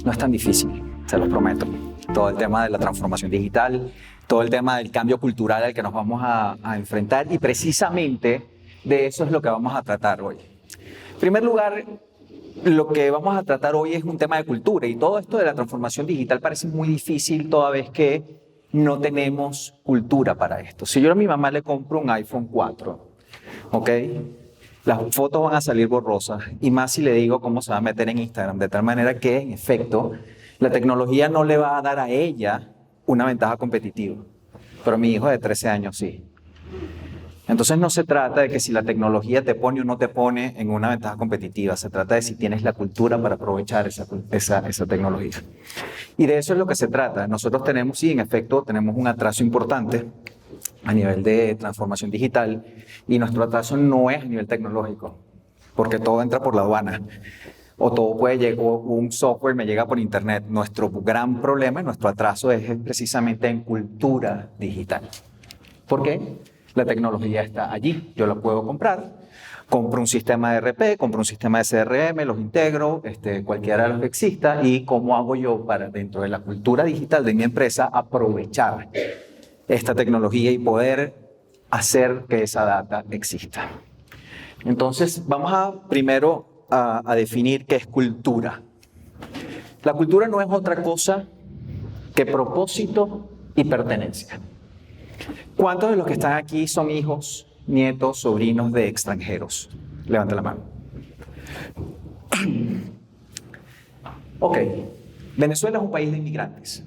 No es tan difícil, se los prometo. Todo el tema de la transformación digital, todo el tema del cambio cultural al que nos vamos a enfrentar, y precisamente de eso es lo que vamos a tratar hoy. En primer lugar, lo que vamos a tratar hoy es un tema de cultura, y todo esto de la transformación digital parece muy difícil toda vez que no tenemos cultura para esto. Si yo a mi mamá le compro un iPhone 4, ¿ok? Las fotos van a salir borrosas, y más si le digo cómo se va a meter en Instagram, de tal manera que, en efecto, la tecnología no le va a dar a ella una ventaja competitiva, pero a mi hijo de 13 años sí. Entonces no se trata de que si la tecnología te pone o no te pone en una ventaja competitiva, se trata de si tienes la cultura para aprovechar esa tecnología. Y de eso es lo que se trata. Nosotros tenemos, sí, en efecto, tenemos un atraso importante a nivel de transformación digital, y nuestro atraso no es a nivel tecnológico, porque todo entra por la aduana, o todo puede llegar, o un software me llega por internet. Nuestro gran problema, nuestro atraso es precisamente en cultura digital. ¿Por qué? La tecnología está allí, yo la puedo comprar, compro un sistema de ERP, compro un sistema de CRM, los integro, cualquiera de los que exista, y ¿cómo hago yo para, dentro de la cultura digital de mi empresa, aprovechar esta tecnología y poder hacer que esa data exista? Entonces, vamos primero a definir qué es cultura. La cultura no es otra cosa que propósito y pertenencia. ¿Cuántos de los que están aquí son hijos, nietos, sobrinos de extranjeros? Levanta la mano. Ok, Venezuela es un país de inmigrantes.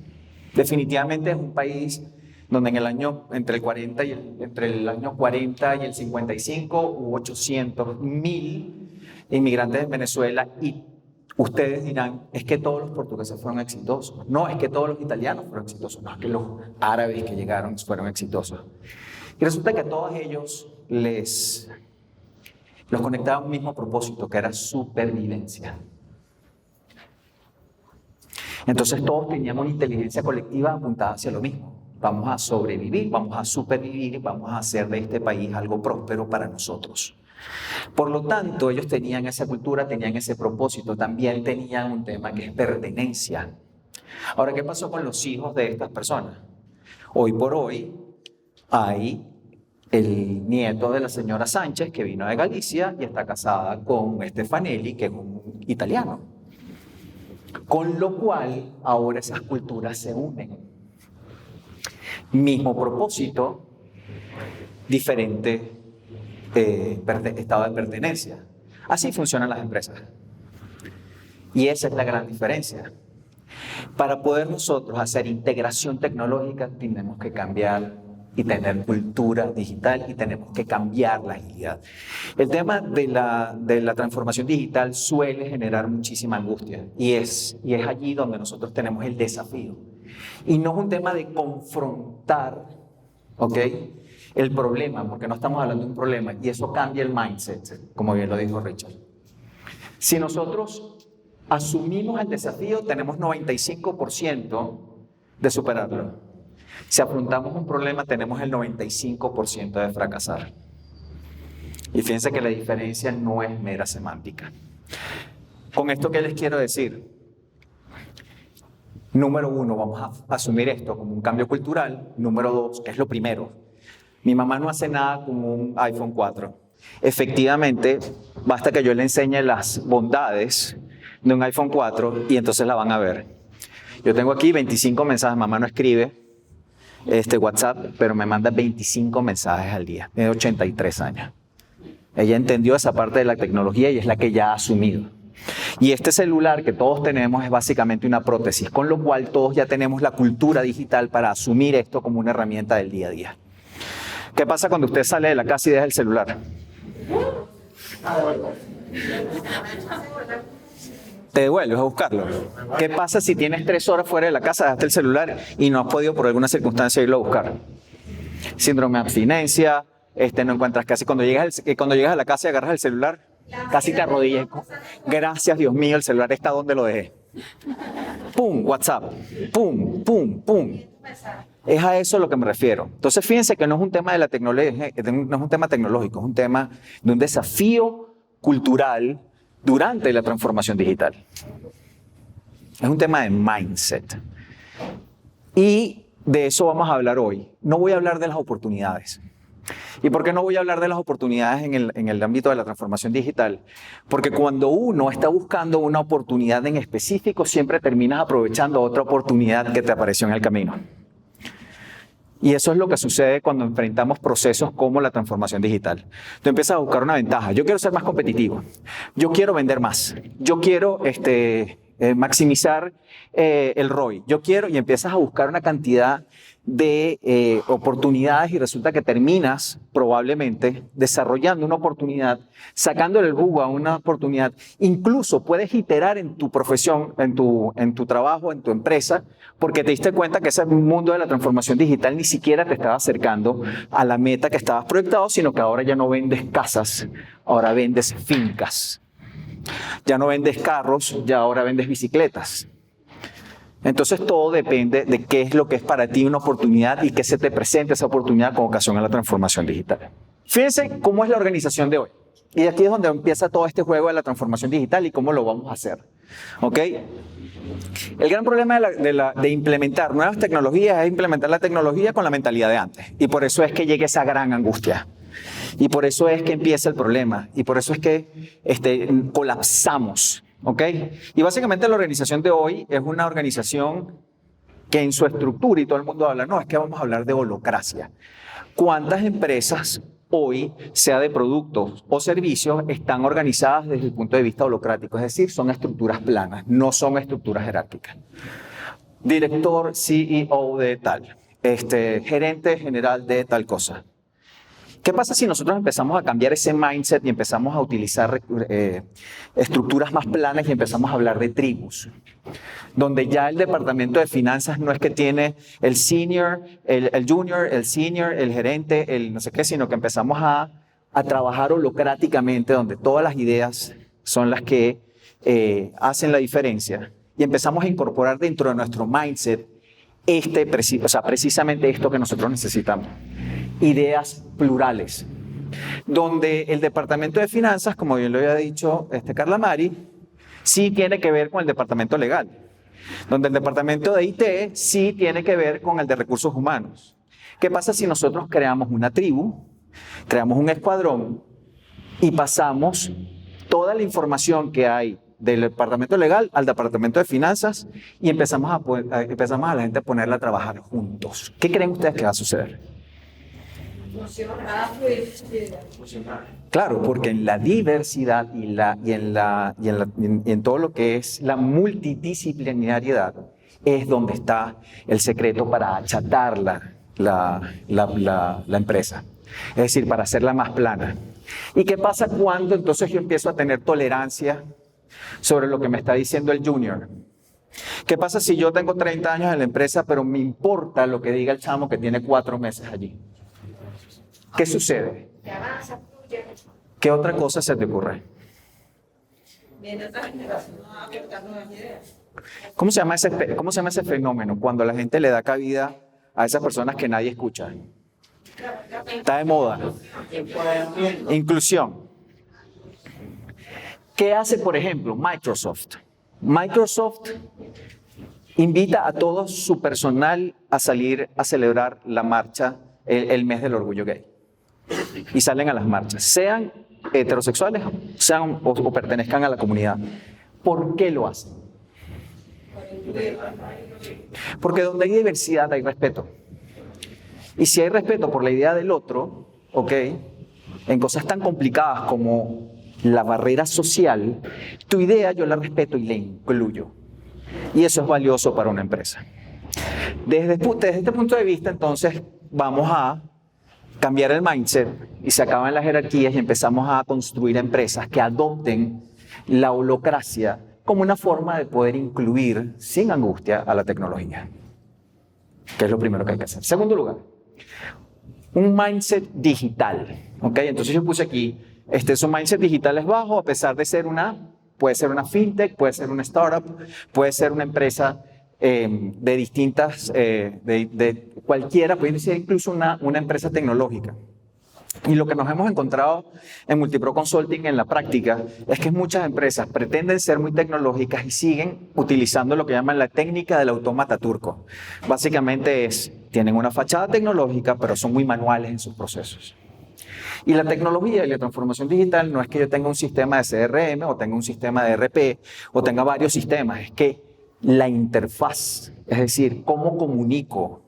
Definitivamente es un país donde en el año, entre el año 40 y el 55 hubo 800,000 inmigrantes en Venezuela, y ustedes dirán, es que todos los portugueses fueron exitosos. No, es que todos los italianos fueron exitosos. No, es que los árabes que llegaron fueron exitosos. Y resulta que a todos ellos los conectaba un mismo propósito, que era supervivencia. Entonces todos teníamos una inteligencia colectiva apuntada hacia lo mismo. Vamos a sobrevivir, vamos a supervivir, vamos a hacer de este país algo próspero para nosotros. Por lo tanto, ellos tenían esa cultura, tenían ese propósito, también tenían un tema que es pertenencia. Ahora, ¿qué pasó con los hijos de estas personas? Hoy por hoy hay el nieto de la señora Sánchez, que vino de Galicia y está casada con Stefanelli, que es un italiano. Con lo cual, ahora esas culturas se unen. Mismo propósito, diferente estado de pertenencia. Así funcionan las empresas. Y esa es la gran diferencia. Para poder nosotros hacer integración tecnológica, tenemos que cambiar y tener cultura digital, y tenemos que cambiar la agilidad. El tema de la transformación digital suele generar muchísima angustia, y es allí donde nosotros tenemos el desafío. Y no es un tema de confrontar, ¿ok?, el problema, porque no estamos hablando de un problema, y eso cambia el mindset, como bien lo dijo Richard. Si nosotros asumimos el desafío, tenemos 95% de superarlo. Si afrontamos un problema, tenemos el 95% de fracasar. Y fíjense que la diferencia no es mera semántica. Con esto, ¿qué les quiero decir? Número uno, vamos a asumir esto como un cambio cultural. Número dos, ¿qué es lo primero? Mi mamá no hace nada con un iPhone 4. Efectivamente, basta que yo le enseñe las bondades de un iPhone 4 y entonces la van a ver. Yo tengo aquí 25 mensajes. Mamá no escribe WhatsApp, pero me manda 25 mensajes al día. Tiene 83 años. Ella entendió esa parte de la tecnología y es la que ya ha asumido. Y este celular que todos tenemos es básicamente una prótesis, con lo cual todos ya tenemos la cultura digital para asumir esto como una herramienta del día a día. ¿Qué pasa cuando usted sale de la casa y deja el celular? Te devuelves a buscarlo. ¿Qué pasa si tienes 3 horas fuera de la casa, dejaste el celular y no has podido por alguna circunstancia irlo a buscar? Síndrome de abstinencia, no encuentras casi. Cuando llegas a la casa y agarras el celular, casi te arrodillas. Gracias, Dios mío, el celular está donde lo dejé. Pum, WhatsApp. Pum, pum, pum. Es a eso a lo que me refiero. Entonces, fíjense que no es un tema de la tecnología, no es un tema tecnológico, es un tema de un desafío cultural durante la transformación digital. Es un tema de mindset. Y de eso vamos a hablar hoy. No voy a hablar de las oportunidades. ¿Y por qué no voy a hablar de las oportunidades en el ámbito de la transformación digital? Porque cuando uno está buscando una oportunidad en específico, siempre terminas aprovechando otra oportunidad que te apareció en el camino. Y eso es lo que sucede cuando enfrentamos procesos como la transformación digital. Tú empiezas a buscar una ventaja. Yo quiero ser más competitivo. Yo quiero vender más. Yo quiero maximizar el ROI. Yo quiero, y empiezas a buscar una cantidad de oportunidades y resulta que terminas probablemente desarrollando una oportunidad, sacándole el jugo a una oportunidad. Incluso puedes iterar en tu profesión, en tu trabajo, en tu empresa, porque te diste cuenta que ese mundo de la transformación digital ni siquiera te estaba acercando a la meta que estabas proyectado, sino que ahora ya no vendes casas, ahora vendes fincas. Ya no vendes carros, ya ahora vendes bicicletas. Entonces todo depende de qué es lo que es para ti una oportunidad y qué se te presenta esa oportunidad con ocasión a la transformación digital. Fíjense cómo es la organización de hoy. Y aquí es donde empieza todo este juego de la transformación digital y cómo lo vamos a hacer. ¿Ok? El gran problema de implementar nuevas tecnologías es implementar la tecnología con la mentalidad de antes. Y por eso es que llega esa gran angustia. Y por eso es que empieza el problema. Y por eso es que colapsamos. ¿Ok? Y básicamente la organización de hoy es una organización que en su estructura, y todo el mundo habla, no, es que vamos a hablar de holocracia. ¿Cuántas empresas hoy, sea de productos o servicios, están organizadas desde el punto de vista holocrático? Es decir, son estructuras planas, no son estructuras jerárquicas. Director, CEO de tal, gerente general de tal cosa. ¿Qué pasa si nosotros empezamos a cambiar ese mindset y empezamos a utilizar estructuras más planas y empezamos a hablar de tribus? Donde ya el departamento de finanzas no es que tiene el senior, el junior, el senior, el gerente, el no sé qué, sino que empezamos a trabajar holocráticamente, donde todas las ideas son las que hacen la diferencia. Y empezamos a incorporar dentro de nuestro mindset precisamente esto que nosotros necesitamos. Ideas plurales, donde el departamento de finanzas, como bien lo había dicho Carla Mari, sí tiene que ver con el departamento legal, donde el departamento de IT sí tiene que ver con el de recursos humanos. ¿Qué pasa si nosotros creamos una tribu, creamos un escuadrón y pasamos toda la información que hay del departamento legal al departamento de finanzas y empezamos a la gente a ponerla a trabajar juntos? ¿Qué creen ustedes que va a suceder? Claro, porque en la diversidad y en todo lo que es la multidisciplinariedad es donde está el secreto para achatar la empresa. Es decir, para hacerla más plana. ¿Y qué pasa cuando entonces yo empiezo a tener tolerancia sobre lo que me está diciendo el junior? ¿Qué pasa si yo tengo 30 años en la empresa, pero me importa lo que diga el chamo que tiene 4 meses allí? ¿Qué sucede? ¿Qué otra cosa se te ocurre? ¿Cómo se llama ese fenómeno? Cuando la gente le da cabida a esas personas que nadie escucha. Está de moda. Inclusión. ¿Qué hace, por ejemplo, Microsoft? Microsoft invita a todo su personal a salir a celebrar la marcha, el mes del orgullo gay. Y salen a las marchas, sean heterosexuales, sean o pertenezcan a la comunidad. ¿Por qué lo hacen? Porque donde hay diversidad hay respeto. Y si hay respeto por la idea del otro, ¿ok? En cosas tan complicadas como la barrera social, tu idea yo la respeto y la incluyo. Y eso es valioso para una empresa. Desde este punto de vista, entonces, vamos a cambiar el mindset y se acaban las jerarquías y empezamos a construir empresas que adopten la holocracia como una forma de poder incluir sin angustia a la tecnología, que es lo primero que hay que hacer. Segundo lugar, un mindset digital. ¿Okay? Entonces yo puse aquí, su mindset digital es bajo a pesar de ser una Puede ser una fintech, puede ser una startup, puede ser una empresa de distintas, de cualquiera, puede ser incluso una empresa tecnológica. Y lo que nos hemos encontrado en Multipro Consulting en la práctica es que muchas empresas pretenden ser muy tecnológicas y siguen utilizando lo que llaman la técnica del autómata turco. Básicamente tienen una fachada tecnológica, pero son muy manuales en sus procesos. Y la tecnología y la transformación digital no es que yo tenga un sistema de CRM o tenga un sistema de ERP o tenga varios sistemas, es que la interfaz, es decir, cómo comunico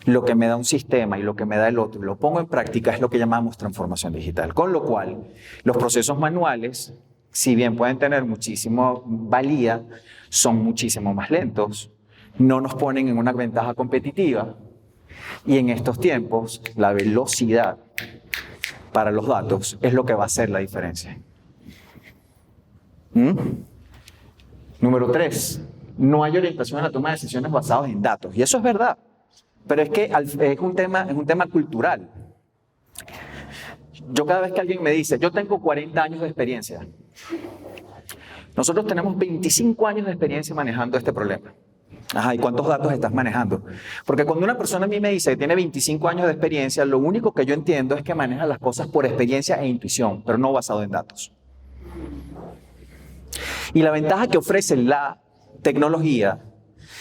lo que me da un sistema y lo que me da el otro, y lo pongo en práctica, es lo que llamamos transformación digital. Con lo cual, los procesos manuales, si bien pueden tener muchísima valía, son muchísimo más lentos, no nos ponen en una ventaja competitiva, y en estos tiempos, la velocidad para los datos es lo que va a hacer la diferencia. Número 3, no hay orientación en la toma de decisiones basadas en datos, y eso es verdad. Pero es que es un tema cultural. Yo cada vez que alguien me dice, yo tengo 40 años de experiencia, nosotros tenemos 25 años de experiencia manejando este problema. Ajá, ¿y cuántos datos estás manejando? Porque cuando una persona a mí me dice que tiene 25 años de experiencia, lo único que yo entiendo es que maneja las cosas por experiencia e intuición, pero no basado en datos. Y la ventaja que ofrece la tecnología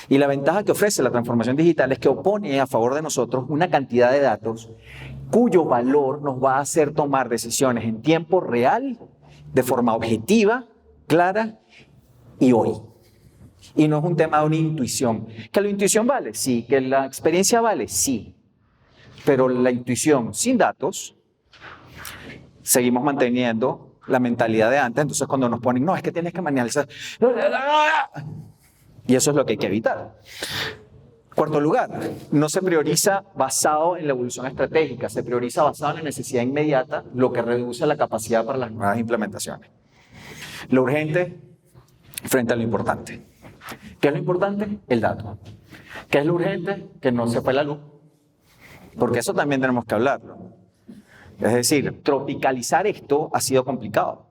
y la ventaja que ofrece la transformación digital es que opone a favor de nosotros una cantidad de datos cuyo valor nos va a hacer tomar decisiones en tiempo real, de forma objetiva, clara y hoy. Y no es un tema de una intuición. ¿Que la intuición vale? Sí. ¿Que la experiencia vale? Sí. Pero la intuición sin datos, seguimos manteniendo la mentalidad de antes. Entonces cuando nos ponen, no, es que tienes que manejar. Y eso es lo que hay que evitar. Cuarto lugar, no se prioriza basado en la evolución estratégica, se prioriza basado en la necesidad inmediata, lo que reduce la capacidad para las nuevas implementaciones. Lo urgente frente a lo importante. ¿Qué es lo importante? El dato. ¿Qué es lo urgente? Que no se fue la luz. Porque eso también tenemos que hablarlo. Es decir, tropicalizar esto ha sido complicado.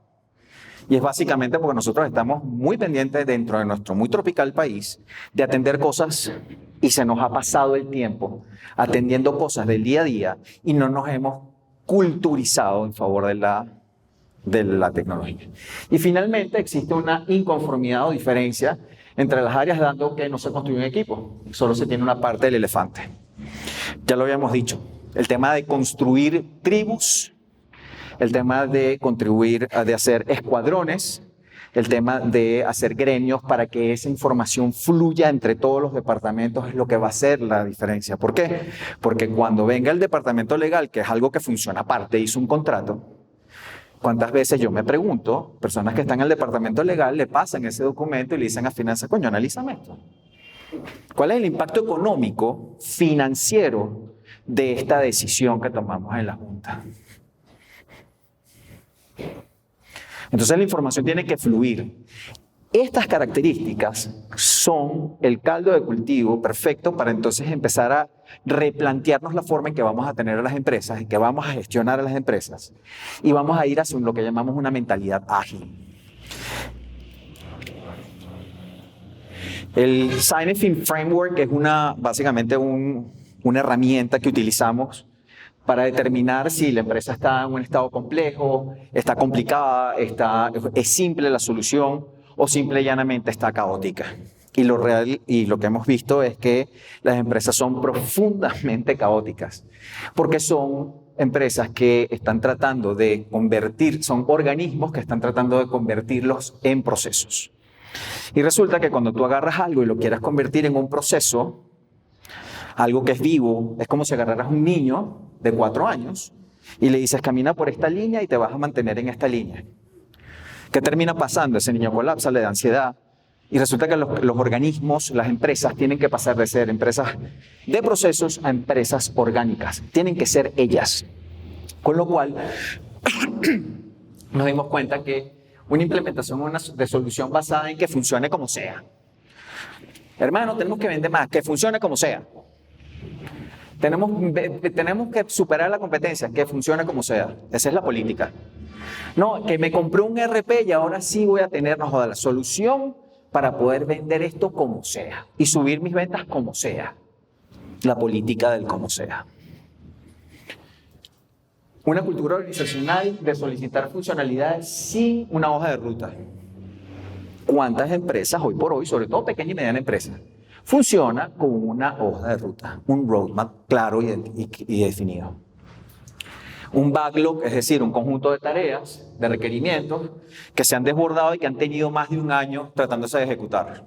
Y es básicamente porque nosotros estamos muy pendientes dentro de nuestro muy tropical país de atender cosas y se nos ha pasado el tiempo atendiendo cosas del día a día y no nos hemos culturizado en favor de la tecnología. Y finalmente existe una inconformidad o diferencia entre las áreas, dando que no se construye un equipo, solo se tiene una parte del elefante. Ya lo habíamos dicho, el tema de construir tribus, el tema de contribuir, de hacer escuadrones, el tema de hacer gremios para que esa información fluya entre todos los departamentos es lo que va a hacer la diferencia. ¿Por qué? Porque cuando venga el departamento legal, que es algo que funciona aparte, hizo un contrato, ¿cuántas veces yo me pregunto, personas que están en el departamento legal le pasan ese documento y le dicen a finanzas, coño, analízame esto? ¿Cuál es el impacto económico, financiero de esta decisión que tomamos en la Junta? Entonces la información tiene que fluir. Estas características son el caldo de cultivo perfecto para entonces empezar a replantearnos la forma en que vamos a tener a las empresas, en que vamos a gestionar a las empresas y vamos a ir hacia lo que llamamos una mentalidad ágil. El Cynefin Framework es básicamente una herramienta que utilizamos para determinar si la empresa está en un estado complejo, está complicada, es simple la solución o simple y llanamente está caótica. Y lo real y lo que hemos visto es que las empresas son profundamente caóticas, porque son empresas que están tratando de convertir, son organismos que están tratando de convertirlos en procesos. Y resulta que cuando tú agarras algo y lo quieras convertir en un proceso, algo que es vivo, es como si agarraras un niño de 4 años y le dices camina por esta línea y te vas a mantener en esta línea. ¿Qué termina pasando? Ese niño colapsa, le da ansiedad y resulta que los organismos, las empresas tienen que pasar de ser empresas de procesos a empresas orgánicas. Tienen que ser ellas. Con lo cual nos dimos cuenta que una implementación de solución basada en que funcione como sea. Hermano, tenemos que vender más, que funcione como sea. Tenemos que superar la competencia, que funcione como sea. Esa es la política. No, que me compré un RP y ahora sí voy a tener, no joda, la solución para poder vender esto como sea y subir mis ventas como sea. La política del como sea. Una cultura organizacional de solicitar funcionalidades sin una hoja de ruta. ¿Cuántas empresas hoy por hoy, sobre todo pequeñas y medianas empresas, funciona con una hoja de ruta, un roadmap claro y definido? Un backlog, es decir, un conjunto de tareas, de requerimientos que se han desbordado y que han tenido más de un año tratándose de ejecutar.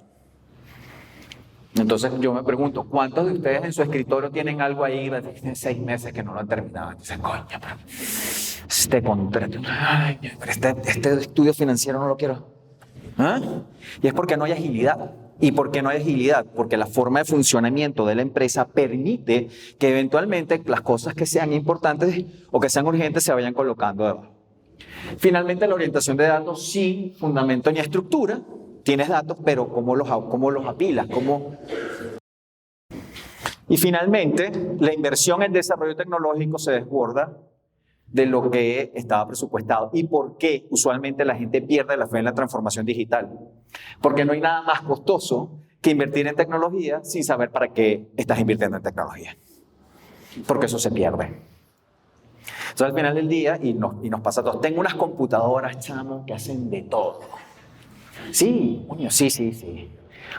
Entonces yo me pregunto, ¿cuántos de ustedes en su escritorio tienen algo ahí de 6 meses que no lo han terminado? Entonces, coño, pero este contrato, ay, pero este estudio financiero no lo quiero. ¿Ah? Y es porque no hay agilidad. ¿Y por qué no hay agilidad? Porque la forma de funcionamiento de la empresa permite que eventualmente las cosas que sean importantes o que sean urgentes se vayan colocando debajo. Finalmente, la orientación de datos sin fundamento ni estructura. Tienes datos, pero ¿cómo los apilas? Y finalmente, la inversión en desarrollo tecnológico se desborda de lo que estaba presupuestado. ¿Y por qué usualmente la gente pierde la fe en la transformación digital? Porque no hay nada más costoso que invertir en tecnología sin saber para qué estás invirtiendo en tecnología. Porque eso se pierde. Entonces, al final del día, y nos pasa a todos, tengo unas computadoras, chamo, que hacen de todo. Sí, coño, sí.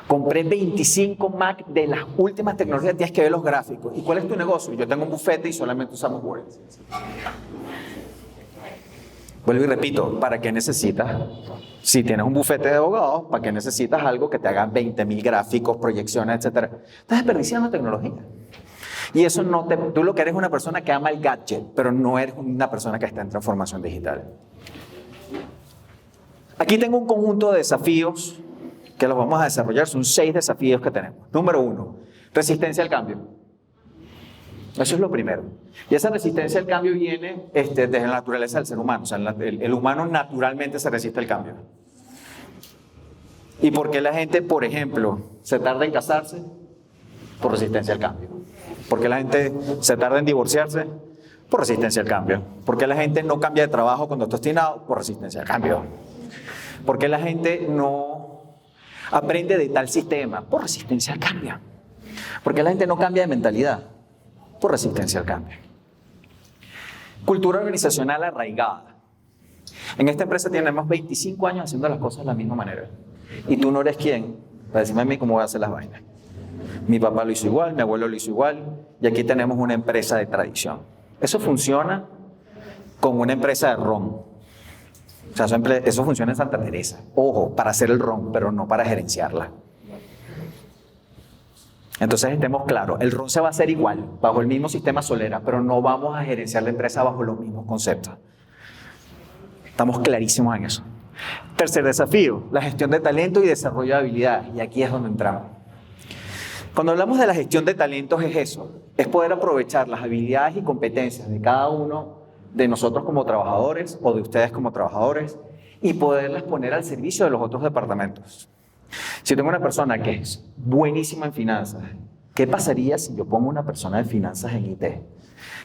Compré 25 Mac de las últimas tecnologías, tienes que ver los gráficos. ¿Y cuál es tu negocio? Yo tengo un bufete y solamente usamos Word. Vuelvo y repito, ¿para qué necesitas? Si tienes un bufete de abogados, ¿para qué necesitas algo que te haga 20.000 gráficos, proyecciones, etcétera? Estás desperdiciando tecnología. Y eso tú lo que eres es una persona que ama el gadget, pero no eres una persona que está en transformación digital. Aquí tengo un conjunto de desafíos que los vamos a desarrollar. Son 6 desafíos que tenemos. Número 1, resistencia al cambio. Eso es lo primero. Y esa resistencia al cambio viene desde la naturaleza del ser humano. O sea, el humano naturalmente se resiste al cambio. ¿Y por qué la gente, por ejemplo, se tarda en casarse? Por resistencia al cambio. ¿Por qué la gente se tarda en divorciarse? Por resistencia al cambio. ¿Por qué la gente no cambia de trabajo cuando está obstinado? Por resistencia al cambio. ¿Por qué la gente no aprende de tal sistema? Por resistencia al cambio. ¿Por qué la gente no cambia de mentalidad? Por resistencia al cambio. Cultura organizacional arraigada. En esta empresa tenemos 25 años haciendo las cosas de la misma manera. Y tú no eres quien para decirme a mí cómo voy a hacer las vainas. Mi papá lo hizo igual, mi abuelo lo hizo igual, y aquí tenemos una empresa de tradición. Eso funciona como una empresa de ron. O sea, eso funciona en Santa Teresa. Ojo, para hacer el ron, pero no para gerenciarla. Entonces estemos claros, el ron se va a hacer igual, bajo el mismo sistema Solera, pero no vamos a gerenciar la empresa bajo los mismos conceptos. Estamos clarísimos en eso. Tercer desafío, la gestión de talento y desarrollo de habilidades. Y aquí es donde entramos. Cuando hablamos de la gestión de talentos es eso, es poder aprovechar las habilidades y competencias de cada uno de nosotros como trabajadores o de ustedes como trabajadores y poderlas poner al servicio de los otros departamentos. Si tengo una persona que es buenísima en finanzas, ¿qué pasaría si yo pongo una persona de finanzas en IT?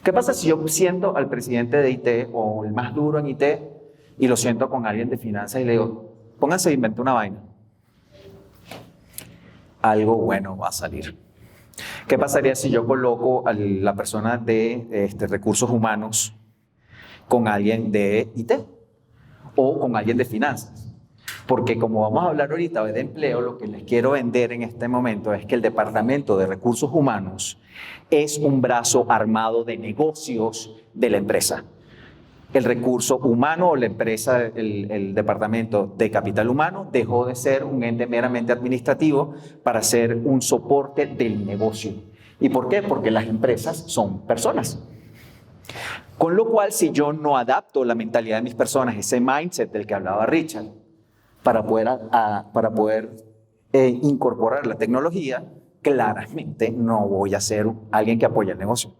¿Qué pasa si yo siento al presidente de IT o el más duro en IT y lo siento con alguien de finanzas y le digo, pónganse a inventar una vaina? Algo bueno va a salir. ¿Qué pasaría si yo coloco a la persona de recursos humanos con alguien de IT o con alguien de finanzas? Porque como vamos a hablar ahorita de empleo, lo que les quiero vender en este momento es que el Departamento de Recursos Humanos es un brazo armado de negocios de la empresa. El recurso humano o la empresa, el Departamento de Capital Humano dejó de ser un ente meramente administrativo para ser un soporte del negocio. ¿Y por qué? Porque las empresas son personas. Con lo cual, si yo no adapto la mentalidad de mis personas, ese mindset del que hablaba Richard, para poder incorporar la tecnología, claramente no voy a ser alguien que apoye el negocio.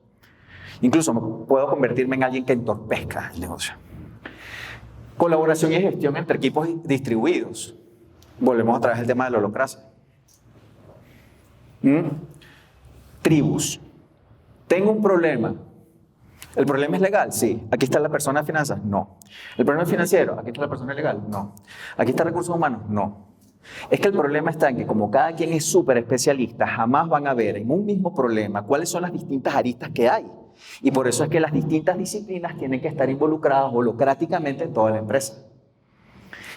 Incluso puedo convertirme en alguien que entorpezca el negocio. Colaboración y gestión entre equipos distribuidos. Volvemos otra vez al tema de la holacracia. Tribus. Tengo un problema. ¿El problema es legal? Sí. ¿Aquí está la persona de finanzas? No. ¿El problema es financiero? ¿Aquí está la persona legal? No. ¿Aquí está recursos humanos? No. Es que el problema está en que como cada quien es súper especialista, jamás van a ver en un mismo problema cuáles son las distintas aristas que hay. Y por eso es que las distintas disciplinas tienen que estar involucradas holocráticamente en toda la empresa.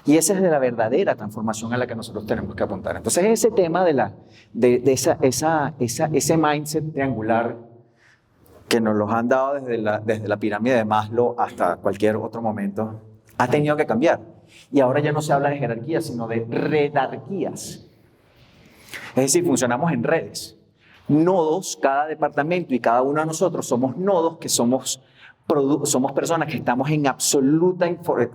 Y esa es de la verdadera transformación a la que nosotros tenemos que apuntar. Entonces ese tema de ese mindset triangular que nos los han dado desde la pirámide de Maslow hasta cualquier otro momento, ha tenido que cambiar. Y ahora ya no se habla de jerarquías, sino de redarquías. Es decir, funcionamos en redes. Nodos, cada departamento y cada uno de nosotros somos nodos que somos personas que estamos en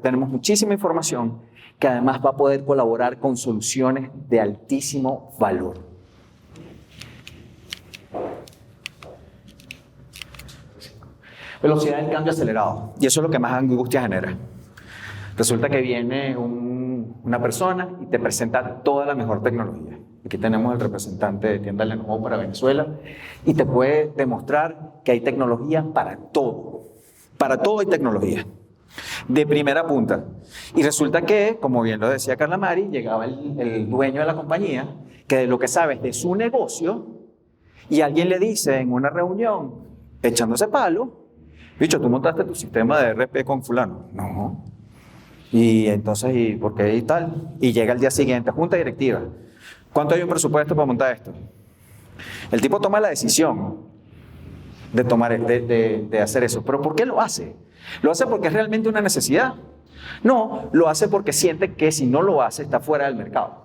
tenemos muchísima información que además va a poder colaborar con soluciones de altísimo valor. Velocidad del cambio acelerado. Y eso es lo que más angustia genera. Resulta que viene una persona y te presenta toda la mejor tecnología. Aquí tenemos el representante de tienda Lenovo para Venezuela y te puede demostrar que hay tecnología para todo. Para todo hay tecnología. De primera punta. Y resulta que, como bien lo decía Carla Mari, llegaba el dueño de la compañía, que de lo que sabe es de su negocio, y alguien le dice en una reunión, echándose palo, bicho, ¿tú montaste tu sistema de RP con fulano? No. Y entonces, ¿y por qué y tal? Y llega el día siguiente, junta directiva. ¿Cuánto hay un presupuesto para montar esto? El tipo toma la decisión de hacer eso. ¿Pero por qué lo hace? ¿Lo hace porque es realmente una necesidad? No, lo hace porque siente que si no lo hace está fuera del mercado.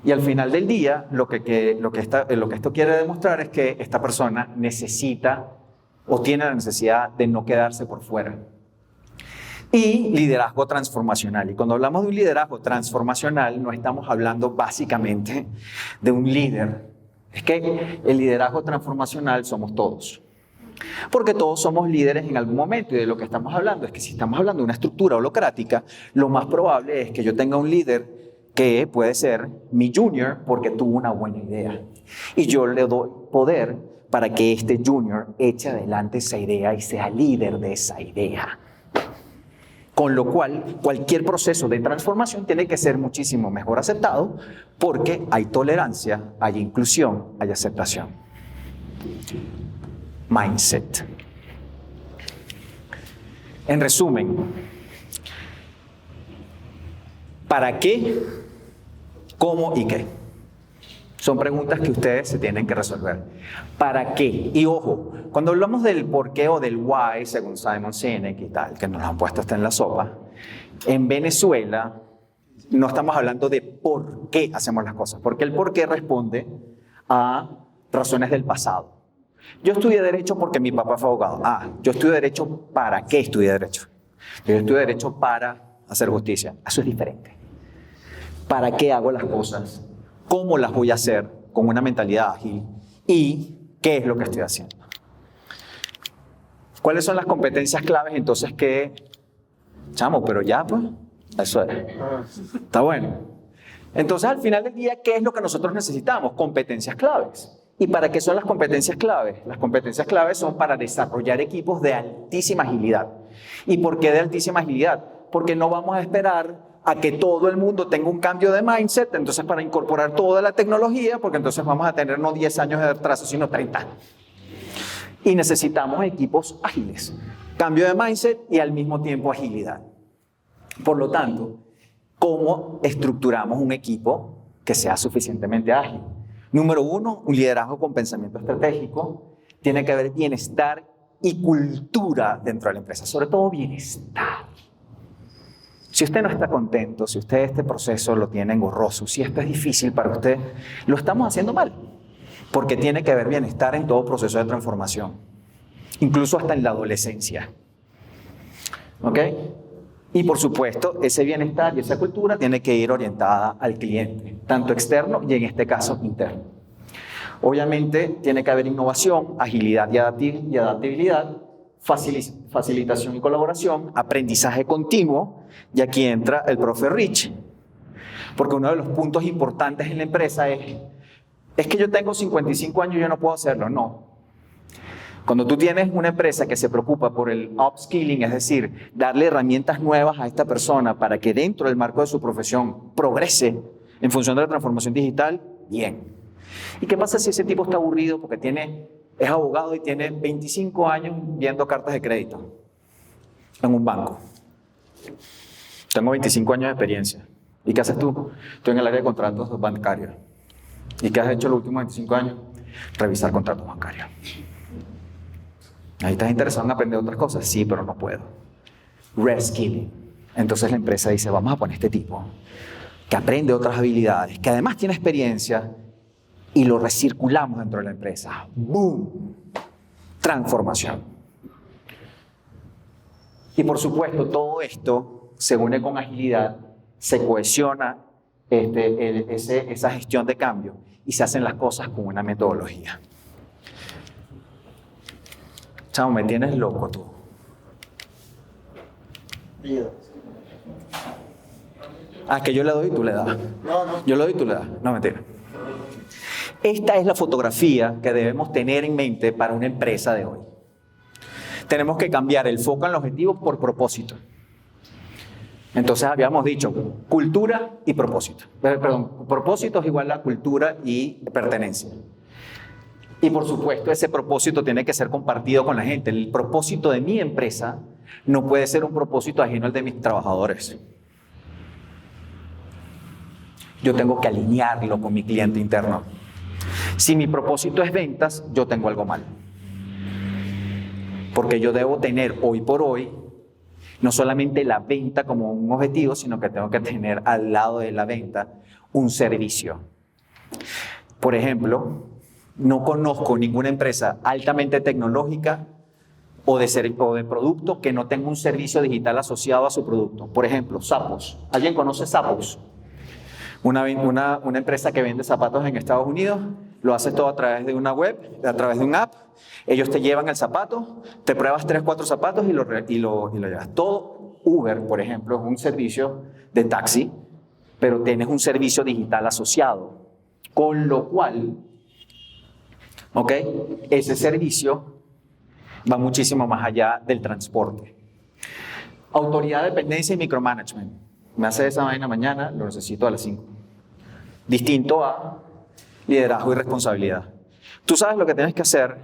Y al final del día, lo que esto quiere demostrar es que esta persona necesita o tiene la necesidad de no quedarse por fuera. Y liderazgo transformacional. Y cuando hablamos de un liderazgo transformacional, no estamos hablando básicamente de un líder. Es que el liderazgo transformacional somos todos. Porque todos somos líderes en algún momento. Y de lo que estamos hablando es que si estamos hablando de una estructura holocrática, lo más probable es que yo tenga un líder que puede ser mi junior porque tuvo una buena idea. Y yo le doy poder para que este junior eche adelante esa idea y sea líder de esa idea. Con lo cual, cualquier proceso de transformación tiene que ser muchísimo mejor aceptado porque hay tolerancia, hay inclusión, hay aceptación. Mindset. En resumen, ¿para qué, cómo y qué? Son preguntas que ustedes se tienen que resolver. ¿Para qué? Y ojo, cuando hablamos del por qué o del why, según Simon Sinek y tal, que nos lo han puesto hasta en la sopa, en Venezuela no estamos hablando de por qué hacemos las cosas, porque el por qué responde a razones del pasado. Yo estudié Derecho porque mi papá fue abogado. Yo estudié Derecho, ¿para qué estudié Derecho? Yo estudié Derecho para hacer justicia. Eso es diferente. ¿Para qué hago las cosas? ¿Cómo las voy a hacer con una mentalidad ágil? ¿Y qué es lo que estoy haciendo? ¿Cuáles son las competencias claves entonces que... Chamo, pero ya pues, eso es. Está bueno. Entonces al final del día, ¿qué es lo que nosotros necesitamos? Competencias claves. ¿Y para qué son las competencias claves? Las competencias claves son para desarrollar equipos de altísima agilidad. ¿Y por qué de altísima agilidad? Porque no vamos a esperar a que todo el mundo tenga un cambio de mindset, entonces para incorporar toda la tecnología, porque entonces vamos a tener no 10 años de retraso, sino 30. Y necesitamos equipos ágiles. Cambio de mindset y al mismo tiempo agilidad. Por lo tanto, ¿cómo estructuramos un equipo que sea suficientemente ágil? Número 1, un liderazgo con pensamiento estratégico. Tiene que haber bienestar y cultura dentro de la empresa, sobre todo bienestar. Si usted no está contento, si usted este proceso lo tiene engorroso, si esto es difícil para usted, lo estamos haciendo mal. Porque tiene que haber bienestar en todo proceso de transformación, incluso hasta en la adolescencia. ¿Ok? Y por supuesto, ese bienestar y esa cultura tiene que ir orientada al cliente, tanto externo y en este caso interno. Obviamente tiene que haber innovación, agilidad y adaptabilidad, facilitación y colaboración, aprendizaje continuo, y aquí entra el profe Rich, porque uno de los puntos importantes en la empresa es que yo tengo 55 años y yo no puedo hacerlo. No. Cuando tú tienes una empresa que se preocupa por el upskilling, es decir, darle herramientas nuevas a esta persona para que dentro del marco de su profesión progrese en función de la transformación digital, bien. ¿Y qué pasa si ese tipo está aburrido porque es abogado y tiene 25 años viendo cartas de crédito en un banco? Tengo 25 años de experiencia. ¿Y qué haces tú? Estoy en el área de contratos bancarios. ¿Y qué has hecho los últimos 25 años? Revisar contratos bancarios. Ahí estás interesado en aprender otras cosas. Sí, pero no puedo. Reskilling. Entonces la empresa dice, vamos a poner este tipo que aprende otras habilidades, que además tiene experiencia y lo recirculamos dentro de la empresa. ¡Boom! Transformación. Y por supuesto, todo esto se une con agilidad, se cohesiona esa gestión de cambio y se hacen las cosas con una metodología. Chamo, me tienes loco tú. Que yo le doy y tú le das. No. Yo le doy y tú le das. No, mentira. Esta es la fotografía que debemos tener en mente para una empresa de hoy. Tenemos que cambiar el foco en el objetivo por propósito. Entonces habíamos dicho cultura y propósito. Perdón, propósito es igual a cultura y pertenencia. Y por supuesto ese propósito tiene que ser compartido con la gente. El propósito de mi empresa no puede ser un propósito ajeno al de mis trabajadores. Yo tengo que alinearlo con mi cliente interno. Si mi propósito es ventas, yo tengo algo mal. Porque yo debo tener hoy por hoy no solamente la venta como un objetivo, sino que tengo que tener al lado de la venta un servicio. Por ejemplo, no conozco ninguna empresa altamente tecnológica o de producto que no tenga un servicio digital asociado a su producto. Por ejemplo, Zappos. ¿Alguien conoce Zappos? Una empresa que vende zapatos en Estados Unidos, lo haces todo a través de una web, a través de una app. Ellos te llevan el zapato, te pruebas 3, 4 zapatos y lo llevas. Todo Uber, por ejemplo, es un servicio de taxi, pero tienes un servicio digital asociado. Con lo cual, ese servicio va muchísimo más allá del transporte. Autoridad, dependencia y micromanagement. Me hace esa vaina mañana, lo necesito a las 5. Distinto a liderazgo y responsabilidad. Tú sabes lo que tienes que hacer,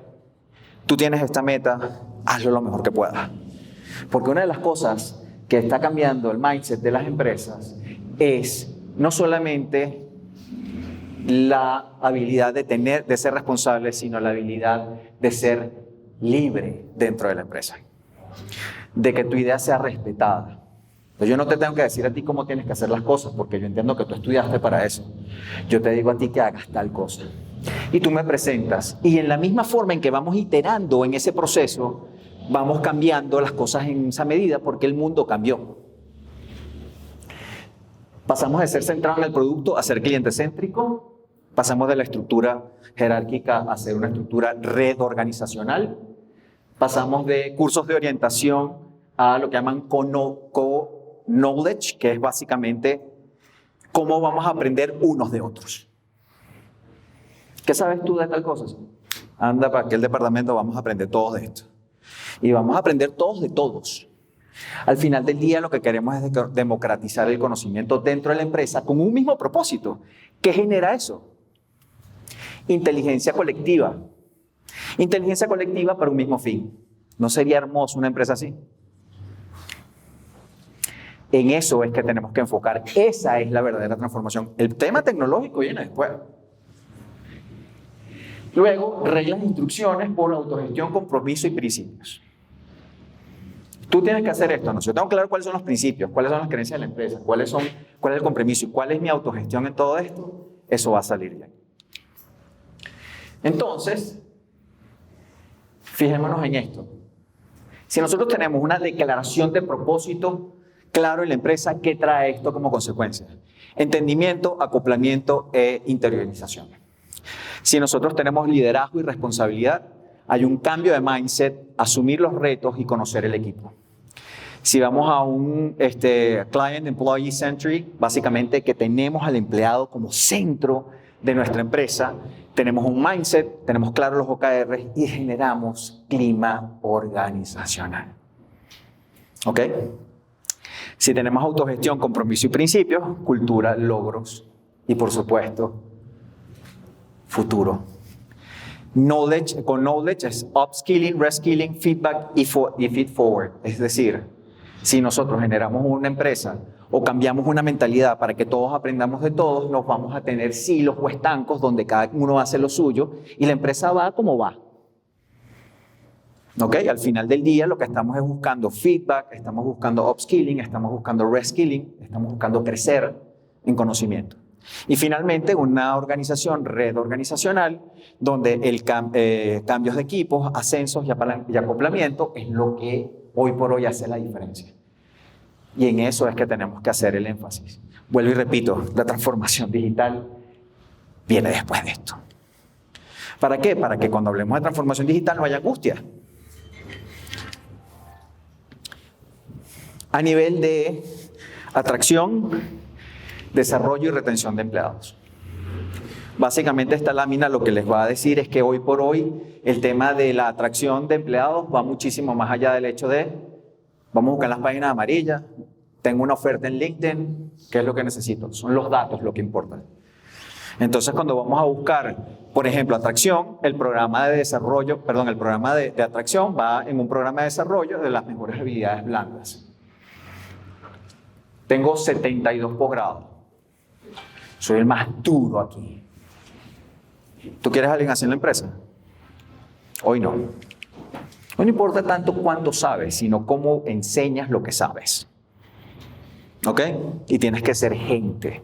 tú tienes esta meta, hazlo lo mejor que puedas. Porque una de las cosas que está cambiando el mindset de las empresas es no solamente la habilidad de ser responsable, sino la habilidad de ser libre dentro de la empresa. De que tu idea sea respetada. Yo no te tengo que decir a ti cómo tienes que hacer las cosas, porque yo entiendo que tú estudiaste para eso. Yo te digo a ti que hagas tal cosa. Y tú me presentas. Y en la misma forma en que vamos iterando en ese proceso, vamos cambiando las cosas en esa medida, porque el mundo cambió. Pasamos de ser centrado en el producto a ser cliente céntrico. Pasamos de la estructura jerárquica a ser una estructura red organizacional. Pasamos de cursos de orientación a lo que llaman co-knowledge, que es básicamente cómo vamos a aprender unos de otros. ¿Qué sabes tú de tal cosa? Anda para aquel departamento, vamos a aprender todos de esto. Y vamos a aprender todos de todos. Al final del día lo que queremos es democratizar el conocimiento dentro de la empresa con un mismo propósito. ¿Qué genera eso? Inteligencia colectiva. Inteligencia colectiva para un mismo fin. ¿No sería hermoso una empresa así? En eso es que tenemos que enfocar. Esa es la verdadera transformación. El tema tecnológico viene después. Luego, reglas e instrucciones por autogestión, compromiso y principios. Tú tienes que hacer esto, ¿no? Si yo tengo claro cuáles son los principios, cuáles son las creencias de la empresa, cuál es el compromiso y cuál es mi autogestión en todo esto, eso va a salir bien. Entonces, fijémonos en esto. Si nosotros tenemos una declaración de propósito claro en la empresa, ¿qué trae esto como consecuencia? Entendimiento, acoplamiento e interiorización. Si nosotros tenemos liderazgo y responsabilidad, hay un cambio de mindset, asumir los retos y conocer el equipo. Si vamos a un client employee centric, básicamente que tenemos al empleado como centro de nuestra empresa, tenemos un mindset, tenemos claros los OKR y generamos clima organizacional. ¿Ok? Si tenemos autogestión, compromiso y principios, cultura, logros y, por supuesto, futuro. Knowledge, con knowledge es upskilling, reskilling, feedback y feed forward. Es decir, si nosotros generamos una empresa o cambiamos una mentalidad para que todos aprendamos de todos, nos vamos a tener silos o estancos donde cada uno hace lo suyo y la empresa va como va. ¿Ok? Al final del día lo que estamos es buscando feedback, estamos buscando upskilling, estamos buscando reskilling, estamos buscando crecer en conocimiento. Y finalmente una organización, red organizacional, donde el cambios de equipos, ascensos y acoplamiento es lo que hoy por hoy hace la diferencia. Y en eso es que tenemos que hacer el énfasis. Vuelvo y repito, la transformación digital viene después de esto. ¿Para qué? Para que cuando hablemos de transformación digital no haya angustia. A nivel de atracción, desarrollo y retención de empleados. Básicamente esta lámina lo que les va a decir es que hoy por hoy el tema de la atracción de empleados va muchísimo más allá del hecho de vamos a buscar las páginas amarillas, tengo una oferta en LinkedIn, ¿qué es lo que necesito? Son los datos lo que importa. Entonces cuando vamos a buscar, por ejemplo, atracción, el programa de atracción va en un programa de desarrollo de las mejores habilidades blandas. Tengo 72 posgrados. Soy el más duro aquí. ¿Tú quieres a alguien así en la empresa? Hoy no. Hoy no importa tanto cuánto sabes, sino cómo enseñas lo que sabes. ¿Ok? Y tienes que ser gente.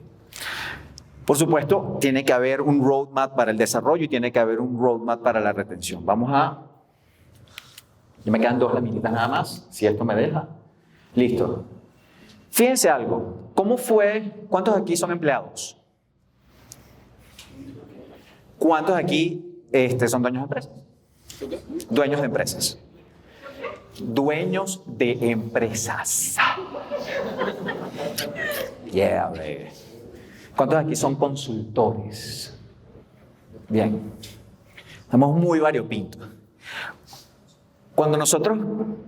Por supuesto, tiene que haber un roadmap para el desarrollo y tiene que haber un roadmap para la retención. Ya me quedan 2 laminitas nada más, si esto me deja. Listo. Fíjense algo, ¿cuántos de aquí son empleados? ¿Cuántos de aquí son dueños de empresas? Dueños de empresas. Dueños de empresas. Yeah, baby. ¿Cuántos de aquí son consultores? Bien. Estamos muy variopintos. Cuando nosotros,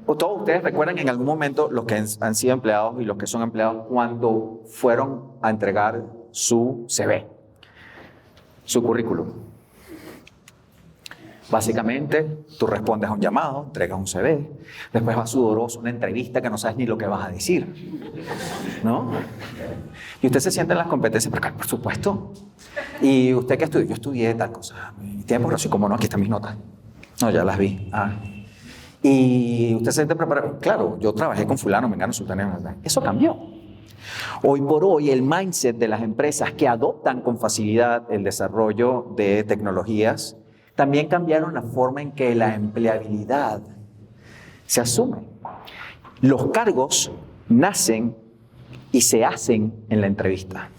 o todos ustedes recuerdan en algún momento los que han sido empleados y los que son empleados cuando fueron a entregar su CV, su currículum. Básicamente, tú respondes a un llamado, entregas un CV, después va sudoroso una entrevista que no sabes ni lo que vas a decir, ¿no? Y usted se siente en las competencias, por supuesto. ¿Y usted qué estudió? Yo estudié tal cosa. ¿Tiempo? Así como no, aquí están mis notas. No, ya las vi. Y usted se siente preparado. Claro, yo trabajé con fulano, mengano, sultano. Eso cambió. Hoy por hoy el mindset de las empresas que adoptan con facilidad el desarrollo de tecnologías también cambiaron la forma en que la empleabilidad se asume. Los cargos nacen y se hacen en la entrevista.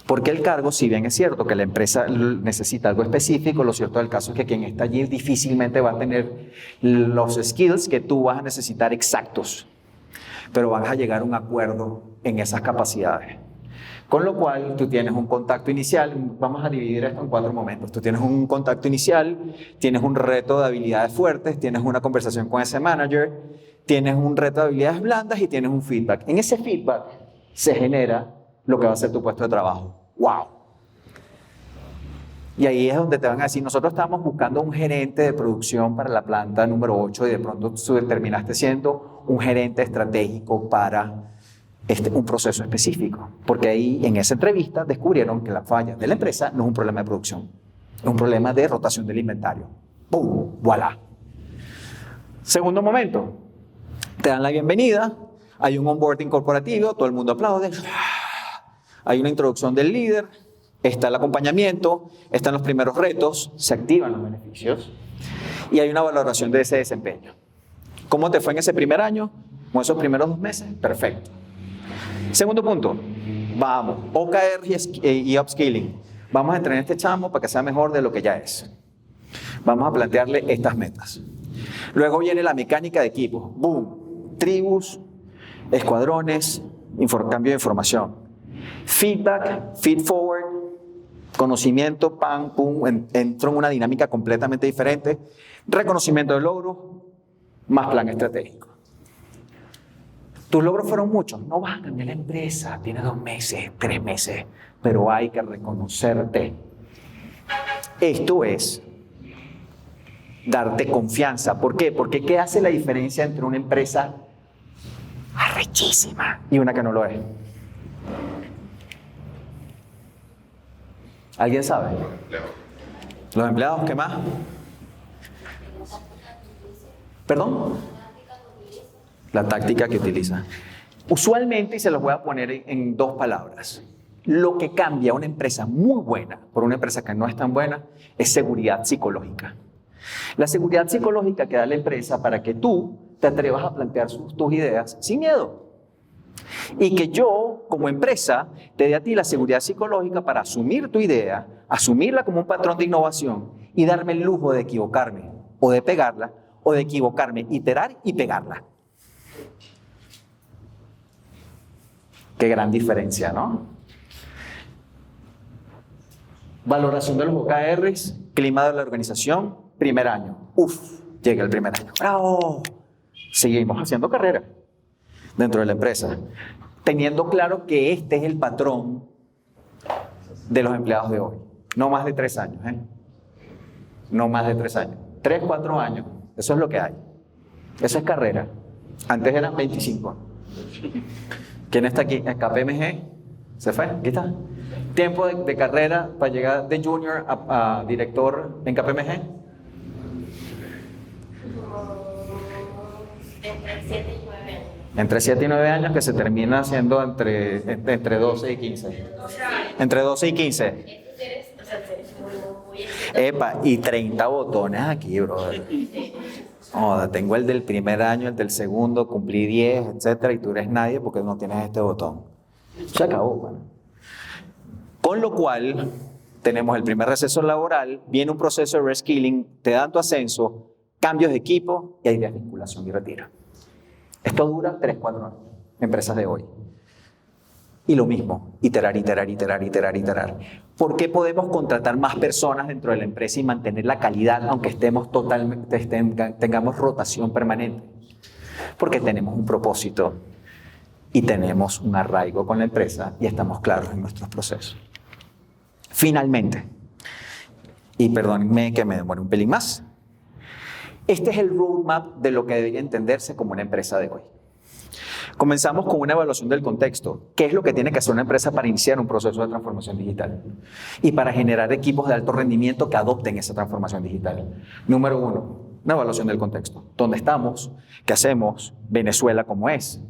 Porque el cargo, si bien es cierto que la empresa necesita algo específico, lo cierto del caso es que quien está allí difícilmente va a tener los skills que tú vas a necesitar exactos, pero vas a llegar a un acuerdo en esas capacidades. Con lo cual, tú tienes un contacto inicial, vamos a dividir esto en 4 momentos. Tú tienes un contacto inicial, tienes un reto de habilidades fuertes, tienes una conversación con ese manager, tienes un reto de habilidades blandas y tienes un feedback. En ese feedback se genera lo que va a ser tu puesto de trabajo. ¡Wow! Y ahí es donde te van a decir, nosotros estamos buscando un gerente de producción para la planta número 8 y de pronto tú terminaste siendo un gerente estratégico para un proceso específico. Porque ahí en esa entrevista descubrieron que la falla de la empresa no es un problema de producción, es un problema de rotación del inventario. ¡Pum! ¡Voilà! Segundo momento, te dan la bienvenida, hay un onboarding corporativo, todo el mundo aplaude. Hay una introducción del líder, está el acompañamiento, están los primeros retos, se activan los beneficios y hay una valoración de ese desempeño. ¿Cómo te fue en ese primer año? ¿Con esos primeros 2 meses? Perfecto. Segundo punto, vamos, OKR y upskilling. Vamos a entrenar a este chamo para que sea mejor de lo que ya es. Vamos a plantearle estas metas. Luego viene la mecánica de equipo. Boom, tribus, escuadrones, cambio de información. Feedback, feed forward Conocimiento, pam, pum, entro en una dinámica completamente diferente. Reconocimiento de logros, más plan estratégico. Tus logros fueron muchos, no vas a cambiar la empresa, tiene 2 meses, 3 meses, pero hay que reconocerte. Esto es darte confianza. ¿Por qué? Porque ¿qué hace la diferencia entre una empresa arrechísima y una que no lo es? ¿Alguien sabe? Los empleados, ¿qué más? ¿Perdón? La táctica que utiliza. Usualmente, y se los voy a poner en 2 palabras, lo que cambia una empresa muy buena por una empresa que no es tan buena es seguridad psicológica. La seguridad psicológica que da la empresa para que tú te atrevas a plantear tus ideas sin miedo. Y que yo, como empresa, te dé a ti la seguridad psicológica para asumir tu idea, asumirla como un patrón de innovación y darme el lujo de equivocarme o de pegarla, o de equivocarme, iterar y pegarla. Qué gran diferencia, ¿no? Valoración de los OKRs, clima de la organización, primer año. Llega el primer año. ¡Bravo! Seguimos haciendo carrera dentro de la empresa, teniendo claro que este es el patrón de los empleados de hoy. No más de 3 años, ¿eh? No más de 3 años. 3, 4 años. Eso es lo que hay. Eso es carrera. Antes eran 25. ¿Quién está aquí? ¿En KPMG? ¿Se fue? ¿Aquí está? Tiempo de carrera para llegar de junior a director en KPMG. Entre 7 y 9 años, que se termina haciendo entre 12 y 15. Entre 12 y 15. Epa, y 30 botones aquí, brother. Tengo el del primer año, el del segundo, cumplí 10, etcétera, y tú eres nadie porque no tienes este botón. Se acabó, bueno. Con lo cual, tenemos el primer receso laboral, viene un proceso de reskilling, te dan tu ascenso, cambios de equipo y hay desvinculación y retiro. Esto dura 3, 4 años, empresas de hoy. Y lo mismo, iterar. ¿Por qué podemos contratar más personas dentro de la empresa y mantener la calidad aunque tengamos rotación permanente? Porque tenemos un propósito y tenemos un arraigo con la empresa y estamos claros en nuestros procesos. Finalmente, y perdónenme que me demore un pelín más, este es el roadmap de lo que debería entenderse como una empresa de hoy. Comenzamos con una evaluación del contexto. ¿Qué es lo que tiene que hacer una empresa para iniciar un proceso de transformación digital? Y para generar equipos de alto rendimiento que adopten esa transformación digital. Número 1, una evaluación del contexto. ¿Dónde estamos? ¿Qué hacemos? ¿Venezuela cómo es?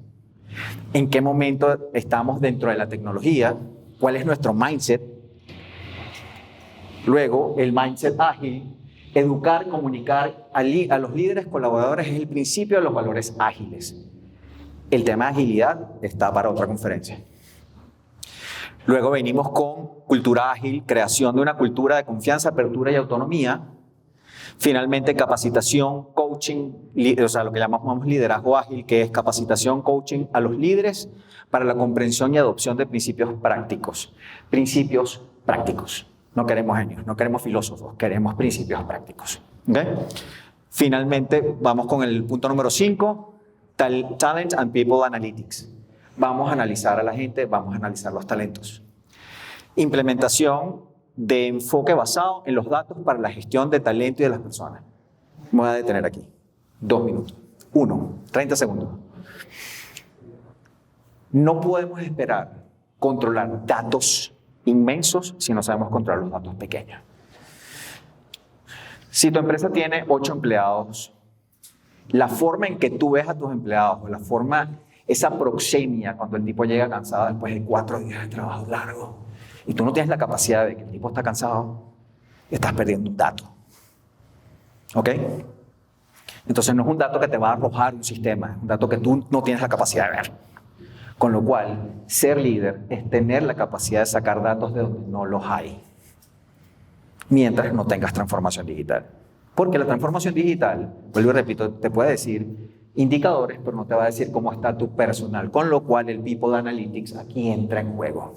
¿En qué momento estamos dentro de la tecnología? ¿Cuál es nuestro mindset? Luego, el mindset ágil. Educar, comunicar a los líderes colaboradores es el principio de los valores ágiles. El tema de agilidad está para otra conferencia. Luego venimos con cultura ágil, creación de una cultura de confianza, apertura y autonomía. Finalmente, capacitación, coaching, lo que llamamos liderazgo ágil, que es capacitación, coaching a los líderes para la comprensión y adopción de principios prácticos. Principios prácticos. No queremos genios, no queremos filósofos, queremos principios prácticos. ¿Okay? Finalmente, vamos con el punto número 5. Talent and People Analytics. Vamos a analizar a la gente, vamos a analizar los talentos. Implementación de enfoque basado en los datos para la gestión de talento y de las personas. Me voy a detener aquí. 2 minutos. 30 segundos. No podemos esperar controlar datos inmensos si no sabemos controlar los datos pequeños. Si tu empresa tiene 8 empleados, la forma en que tú ves a tus empleados, o la forma, esa proxemia cuando el tipo llega cansado después de 4 días de trabajo largo, y tú no tienes la capacidad de que el tipo está cansado, estás perdiendo un dato. ¿Ok? Entonces no es un dato que te va a arrojar un sistema, es un dato que tú no tienes la capacidad de ver. Con lo cual, ser líder es tener la capacidad de sacar datos de donde no los hay, mientras no tengas transformación digital. Porque la transformación digital, vuelvo y repito, te puede decir indicadores, pero no te va a decir cómo está tu personal. Con lo cual, el People Analytics aquí entra en juego.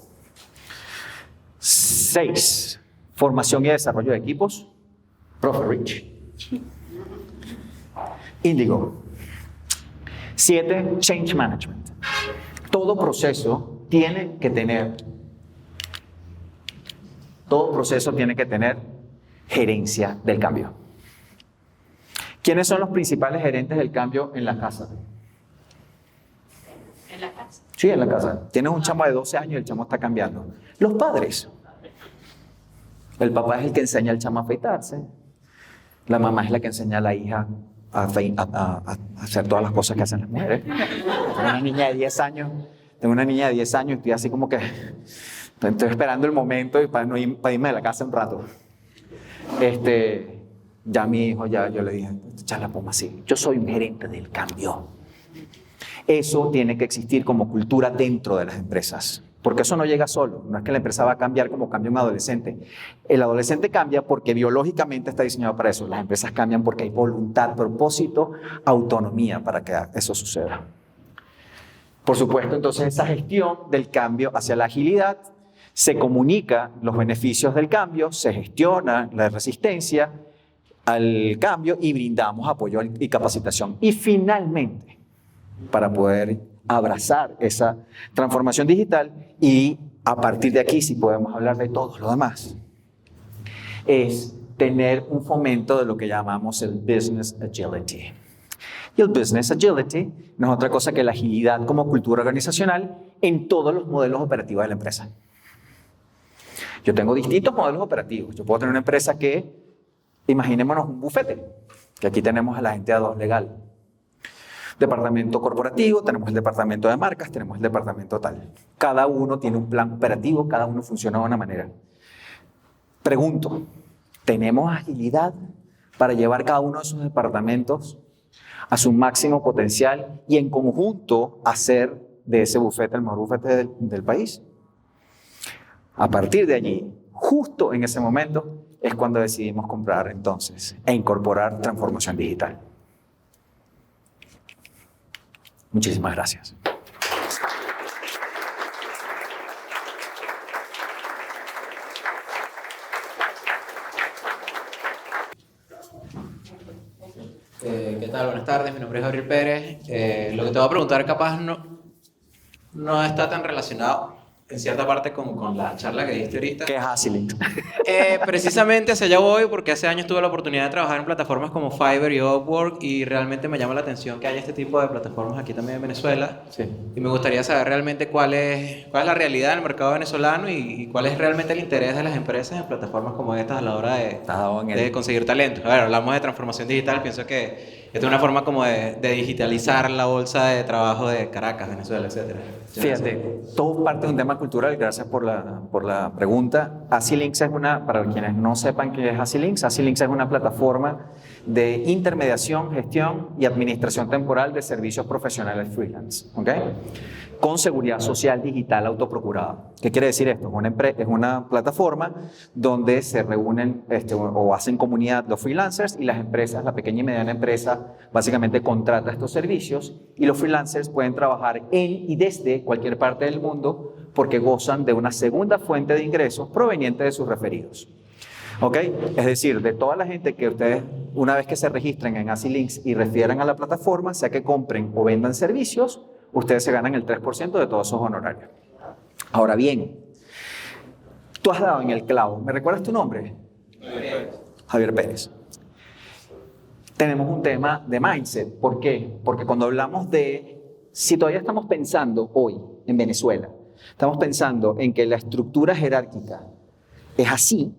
6. Formación y desarrollo de equipos, Profe Rich. Índigo. 7, Change Management. Todo proceso tiene que tener gerencia del cambio. ¿Quiénes son los principales gerentes del cambio en la casa? ¿En la casa? Sí, en la casa. Tienes un chamo de 12 años y el chamo está cambiando. Los padres. El papá es el que enseña al chamo a afeitarse. La mamá es la que enseña a la hija a hacer todas las cosas que hacen las mujeres. Tengo una niña de 10 años y estoy así como que estoy esperando el momento para irme de la casa un rato. Ya mi hijo, yo le dije, ya la pongo así. Yo soy un gerente del cambio. Eso tiene que existir como cultura dentro de las empresas. Porque eso no llega solo. No es que la empresa va a cambiar como cambia un adolescente. El adolescente cambia porque biológicamente está diseñado para eso. Las empresas cambian porque hay voluntad, propósito, autonomía para que eso suceda. Por supuesto, entonces esa gestión del cambio hacia la agilidad, se comunica los beneficios del cambio, se gestiona la resistencia al cambio y brindamos apoyo y capacitación. Y finalmente, para poder abrazar esa transformación digital y a partir de aquí, si podemos hablar de todo lo demás, es tener un fomento de lo que llamamos el Business Agility. Y el Business Agility no es otra cosa que la agilidad como cultura organizacional en todos los modelos operativos de la empresa. Yo tengo distintos modelos operativos. Yo puedo tener una empresa que, imaginémonos un bufete, que aquí tenemos a la gente A2 legal. Departamento corporativo, tenemos el departamento de marcas, tenemos el departamento tal. Cada uno tiene un plan operativo, cada uno funciona de una manera. Pregunto, ¿tenemos agilidad para llevar cada uno de esos departamentos a su máximo potencial y en conjunto hacer de ese bufete el mejor bufete del país? A partir de allí, justo en ese momento, es cuando decidimos comprar entonces e incorporar transformación digital. Muchísimas gracias. ¿Qué tal? Buenas tardes, mi nombre es Gabriel Pérez. Lo que te voy a preguntar capaz no está tan relacionado en cierta parte con la charla que diste ahorita. ¿Qué es Agilent? Precisamente hacia allá voy porque hace años tuve la oportunidad de trabajar en plataformas como Fiverr y Upwork y realmente me llama la atención que haya este tipo de plataformas aquí también en Venezuela. Sí. Y me gustaría saber realmente cuál es la realidad del mercado venezolano y cuál es realmente el interés de las empresas en plataformas como estas a la hora de conseguir talento. A ver, hablamos de transformación digital, pienso que esta es una forma como de digitalizar la bolsa de trabajo de Caracas, Venezuela, etc. Fíjate, todo parte de un tema cultural. Gracias por la pregunta. Asilinks es para quienes no sepan qué es Asilinks es una plataforma de intermediación, gestión y administración temporal de servicios profesionales freelance, ¿okay? Con seguridad social digital autoprocurada. ¿Qué quiere decir esto? Es una plataforma donde se reúnen o hacen comunidad los freelancers y las empresas, la pequeña y mediana empresa, básicamente contrata estos servicios y los freelancers pueden trabajar en y desde cualquier parte del mundo porque gozan de una segunda fuente de ingresos proveniente de sus referidos. ¿Ok? Es decir, de toda la gente que ustedes, una vez que se registren en Asilinks y refieran a la plataforma, sea que compren o vendan servicios, ustedes se ganan el 3% de todos esos honorarios. Ahora bien, tú has dado en el clavo. ¿Me recuerdas tu nombre? Javier Pérez. Tenemos un tema de mindset. ¿Por qué? Porque cuando hablamos si todavía estamos pensando hoy en Venezuela, estamos pensando en que la estructura jerárquica es así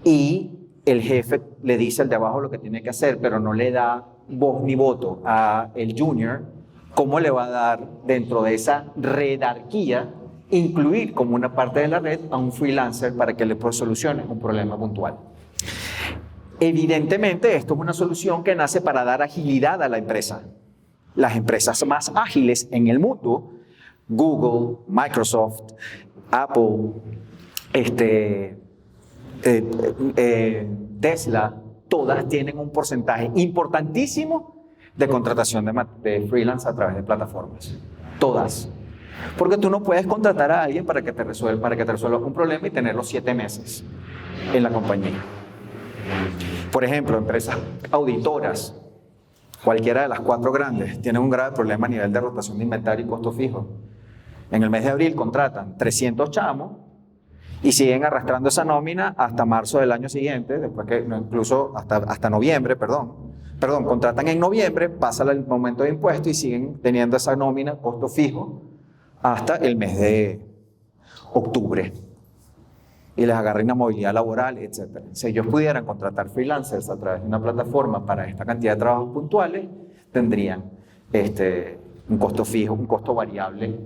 y el jefe le dice al de abajo lo que tiene que hacer, pero no le da voz ni voto a el junior, ¿cómo le va a dar dentro de esa redarquía incluir como una parte de la red a un freelancer para que le solucione un problema puntual? Evidentemente, esto es una solución que nace para dar agilidad a la empresa. Las empresas más ágiles en el mundo, Google, Microsoft, Apple, Tesla, todas tienen un porcentaje importantísimo de contratación de freelance a través de plataformas. Todas. Porque tú no puedes contratar a alguien para que te resuelva un problema y tenerlo 7 meses. en la compañía. Por ejemplo, empresas auditoras, cualquiera de las 4 grandes, tienen un grave problema a nivel de rotación de inventario y costo fijo. En el mes de abril contratan 300 chamos y siguen arrastrando esa nómina hasta marzo del año siguiente, después que, incluso hasta noviembre, contratan en noviembre, pasa el momento de impuesto y siguen teniendo esa nómina, costo fijo, hasta el mes de octubre. Y les agarra movilidad laboral, etc. Si ellos pudieran contratar freelancers a través de una plataforma para esta cantidad de trabajos puntuales, tendrían un costo fijo, un costo variable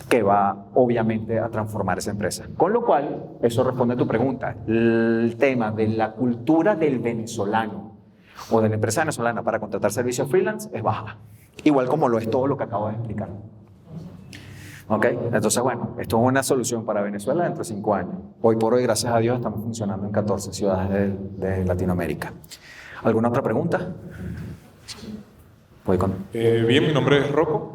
que va obviamente a transformar esa empresa. Con lo cual, eso responde a tu pregunta. El tema de la cultura del venezolano o de la empresa venezolana para contratar servicios freelance es baja. Igual como lo es todo lo que acabo de explicar. ¿Ok? Entonces, bueno, esto es una solución para Venezuela dentro de 5 años. Hoy por hoy, gracias a Dios, estamos funcionando en 14 ciudades de Latinoamérica. ¿Alguna otra pregunta? Voy con... Bien, mi nombre es Rocco.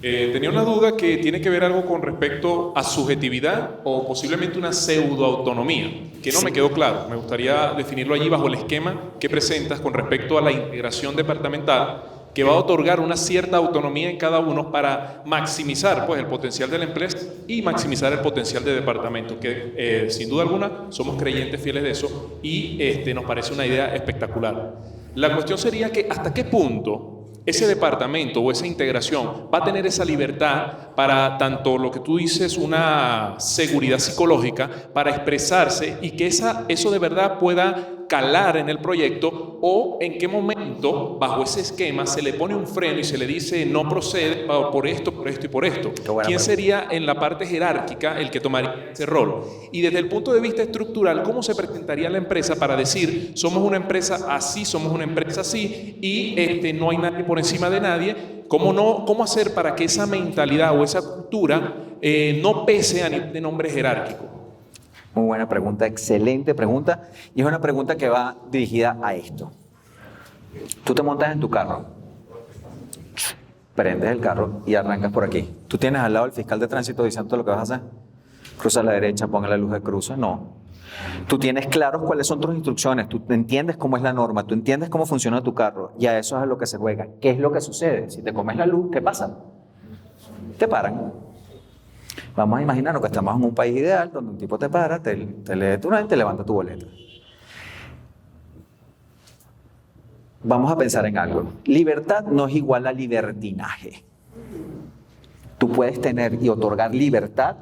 Tenía una duda que tiene que ver algo con respecto a subjetividad o posiblemente una pseudoautonomía, que no me quedó claro. Me gustaría definirlo allí bajo el esquema que presentas con respecto a la integración departamental, que va a otorgar una cierta autonomía en cada uno para maximizar pues, el potencial de la empresa y maximizar el potencial de departamento, que sin duda alguna somos creyentes fieles de eso y nos parece una idea espectacular. La cuestión sería que hasta qué punto ese departamento o esa integración va a tener esa libertad para tanto lo que tú dices, una seguridad psicológica, para expresarse y que eso de verdad pueda calar en el proyecto, o en qué momento bajo ese esquema se le pone un freno y se le dice no procede por esto, por esto y por esto. ¿Quién sería en la parte jerárquica el que tomaría ese rol? Y desde el punto de vista estructural, ¿cómo se presentaría la empresa para decir somos una empresa así, somos una empresa así y no hay nadie por encima de nadie? ¿Cómo hacer para que esa mentalidad o esa cultura no pese a nivel de nombre jerárquico? Muy buena pregunta, excelente pregunta. Y es una pregunta que va dirigida a esto. Tú te montas en tu carro, prendes el carro y arrancas por aquí. Tú tienes al lado el fiscal de tránsito diciendo lo que vas a hacer. Cruza a la derecha, ponga la luz de cruce. No. Tú tienes claros cuáles son tus instrucciones, tú entiendes cómo es la norma, tú entiendes cómo funciona tu carro y a eso es a lo que se juega. ¿Qué es lo que sucede? Si te comes la luz, ¿qué pasa? Te paran. Vamos a imaginarnos que estamos en un país ideal donde un tipo te para, te lee tu nombre y te levanta tu boleta. Vamos a pensar en algo. Libertad no es igual a libertinaje. Tú puedes tener y otorgar libertad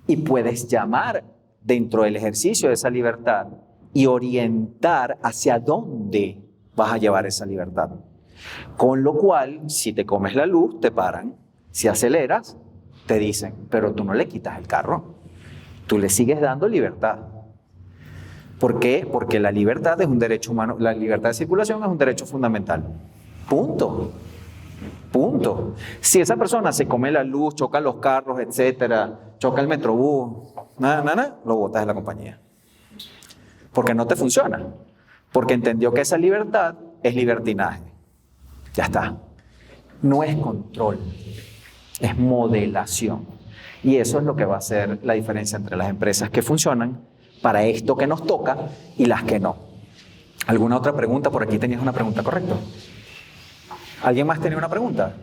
y puedes llamar dentro del ejercicio de esa libertad y orientar hacia dónde vas a llevar esa libertad. Con lo cual, si te comes la luz, te paran. Si aceleras, te dicen, pero tú no le quitas el carro. Tú le sigues dando libertad. ¿Por qué? Porque la libertad es un derecho humano, la libertad de circulación es un derecho fundamental. Punto. Punto. Si esa persona se come la luz, choca los carros, etcétera, choca el metrobús, lo botas de la compañía. Porque no te funciona. Porque entendió que esa libertad es libertinaje. Ya está. No es control, es modelación. Y eso es lo que va a hacer la diferencia entre las empresas que funcionan para esto que nos toca y las que no. ¿Alguna otra pregunta? Por aquí tenías una pregunta, ¿correcto? ¿Alguien más tenía una pregunta?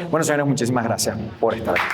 Bueno, señores, muchísimas gracias por estar aquí.